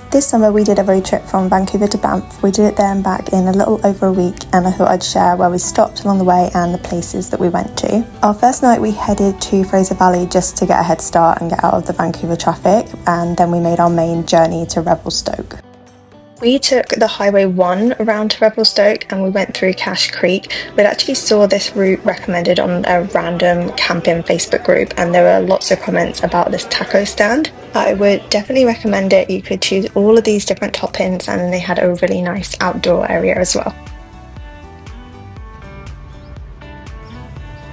This summer we did a road trip from Vancouver to Banff. We did it there and back in a little over a week, and I thought I'd share where we stopped along the way and the places that we went to. Our first night we headed to Fraser Valley just to get a head start and get out of the Vancouver traffic, and then we made our main journey to Revelstoke. We took the Highway 1 around to Revelstoke and we went through Cache Creek. We actually saw this route recommended on a random camping Facebook group, and there were lots of comments about this taco stand. I would definitely recommend it. You could choose all of these different toppings, and then they had a really nice outdoor area as well.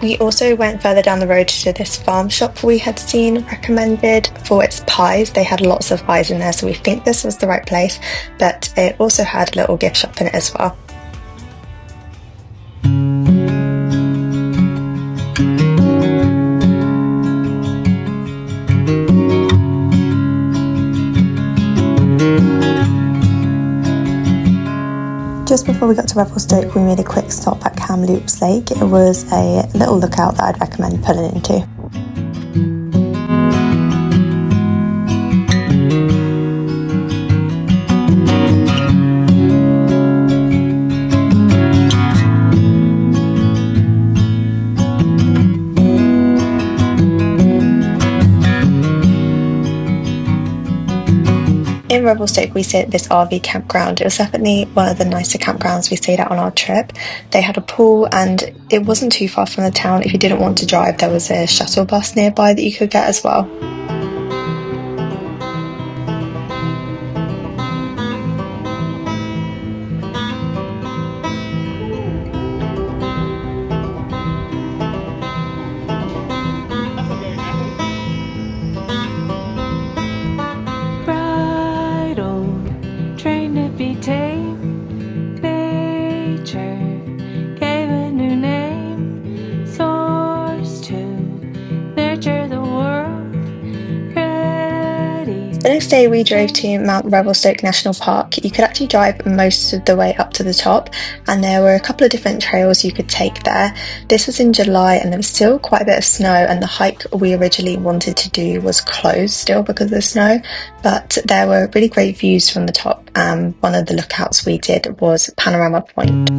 We also went further down the road to this farm shop we had seen recommended for its pies. They had lots of pies in there, so we think this was the right place, but it also had a little gift shop in it as well. Just before we got to Revelstoke, we made a quick stop at Kamloops Lake. It was a little lookout that I'd recommend pulling into. In Revelstoke, we stayed at this RV campground. It was definitely one of the nicer campgrounds we stayed at on our trip. They had a pool and it wasn't too far from the town. If you didn't want to drive, there was a shuttle bus nearby that you could get as well. The next day we drove to Mount Revelstoke National Park. You could actually drive most of the way up to the top, and there were a couple of different trails you could take there. This was in July and there was still quite a bit of snow, and the hike we originally wanted to do was closed still because of the snow, but there were really great views from the top. One of the lookouts we did was Panorama Point.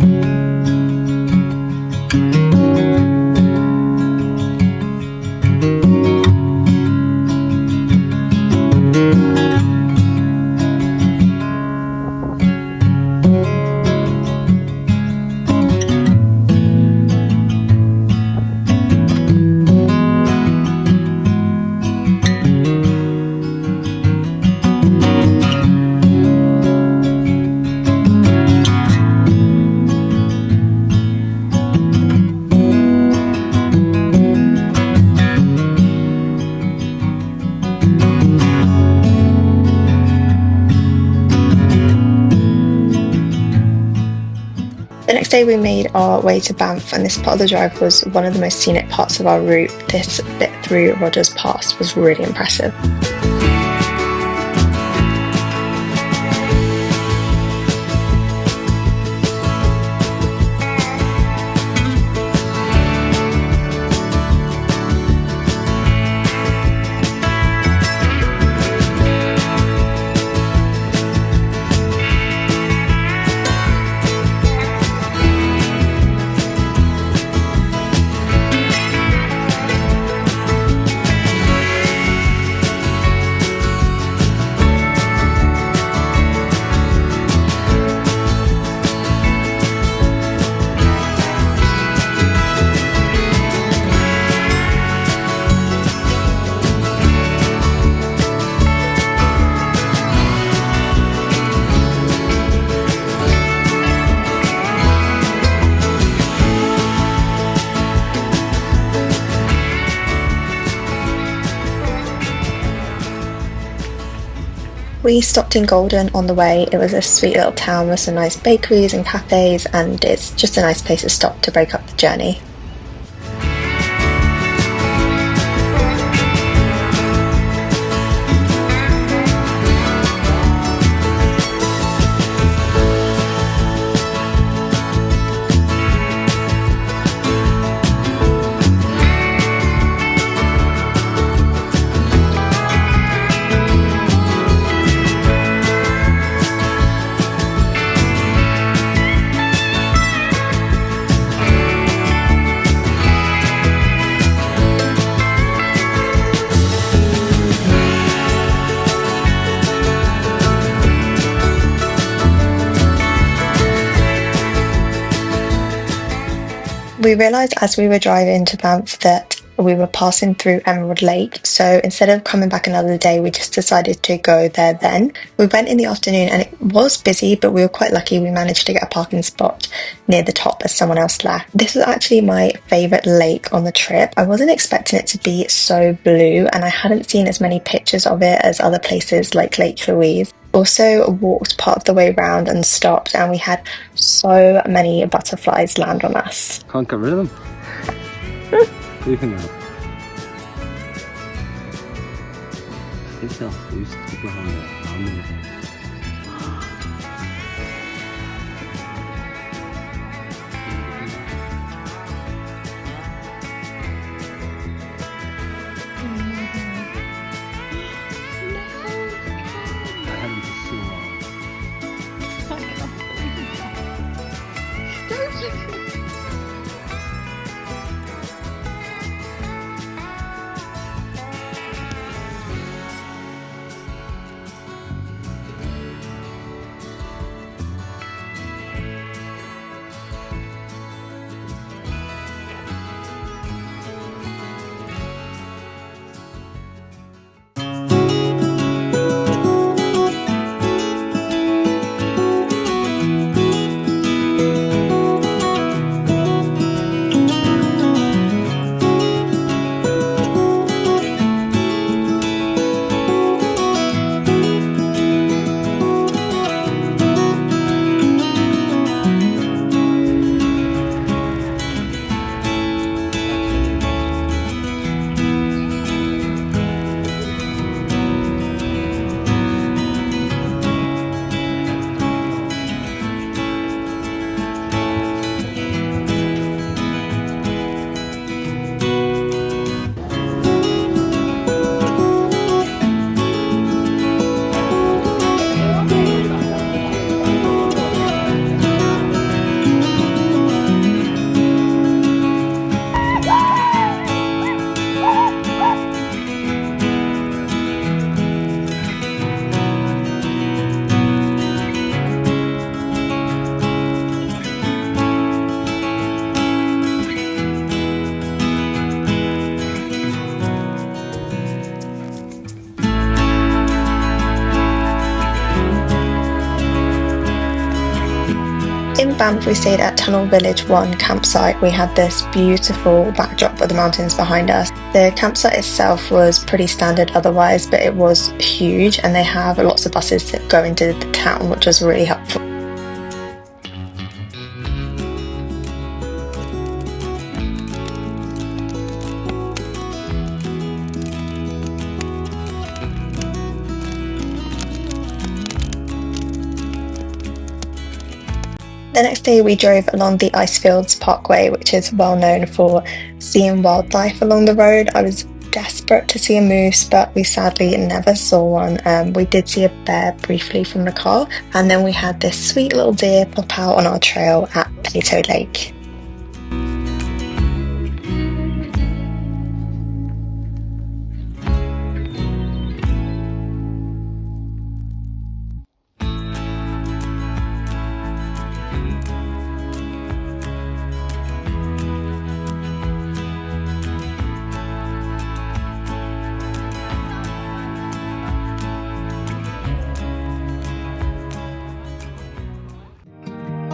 The next day we made our way to Banff, and this part of the drive was one of the most scenic parts of our route. This bit through Rogers Pass was really impressive. We stopped in Golden on the way. It was a sweet little town with some nice bakeries and cafes, and it's just a nice place to stop to break up the journey. We realised as we were driving to Banff that we were passing through Emerald Lake, so instead of coming back another day, we just decided to go there then. We went in the afternoon and it was busy, but we were quite lucky we managed to get a parking spot near the top as someone else left. This was actually my favourite lake on the trip. I wasn't expecting it to be so blue, and I hadn't seen as many pictures of it as other places like Lake Louise. Also walked part of the way round and stopped, and we had so many butterflies land on us. Can't get rid of them. What do you think of it? Stay still. You stick your hand there. I'll move. I haven't just seen one. In Banff, we stayed at Tunnel Village 1 campsite. We had this beautiful backdrop of the mountains behind us. The campsite itself was pretty standard otherwise, but it was huge, and they have lots of buses that go into the town, which was really helpful. The next day we drove along the Icefields Parkway, which is well known for seeing wildlife along the road. I was desperate to see a moose, but we sadly never saw one. We did see a bear briefly from the car, and then we had this sweet little deer pop out on our trail at Plato Lake.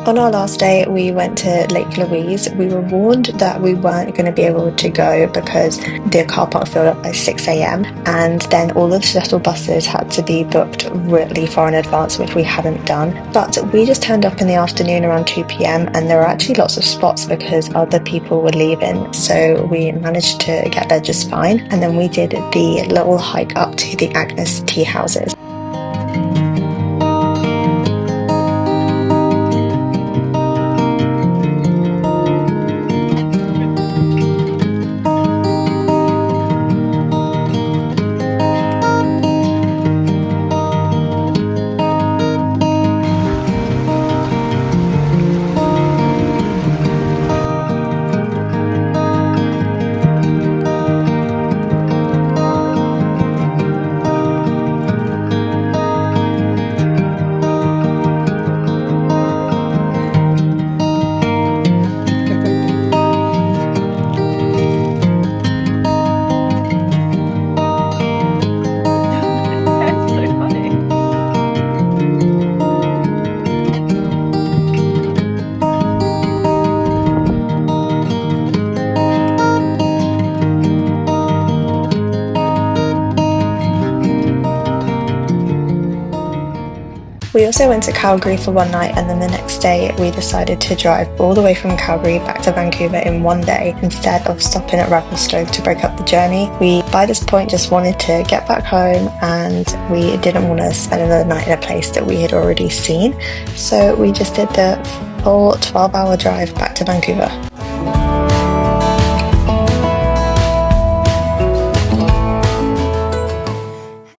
On our last day, we went to Lake Louise. We were warned that we weren't going to be able to go because the car park filled up by 6 a.m. and then all the shuttle buses had to be booked really far in advance, which we hadn't done. But we just turned up in the afternoon around 2 p.m. and there were actually lots of spots because other people were leaving, so we managed to get there just fine. And then we did the little hike up to the Agnes tea houses. We also went to Calgary for one night, and then the next day we decided to drive all the way from Calgary back to Vancouver in one day instead of stopping at Revelstoke to break up the journey. We, by this point, just wanted to get back home and we didn't want to spend another night in a place that we had already seen. So we just did the full 12-hour drive back to Vancouver.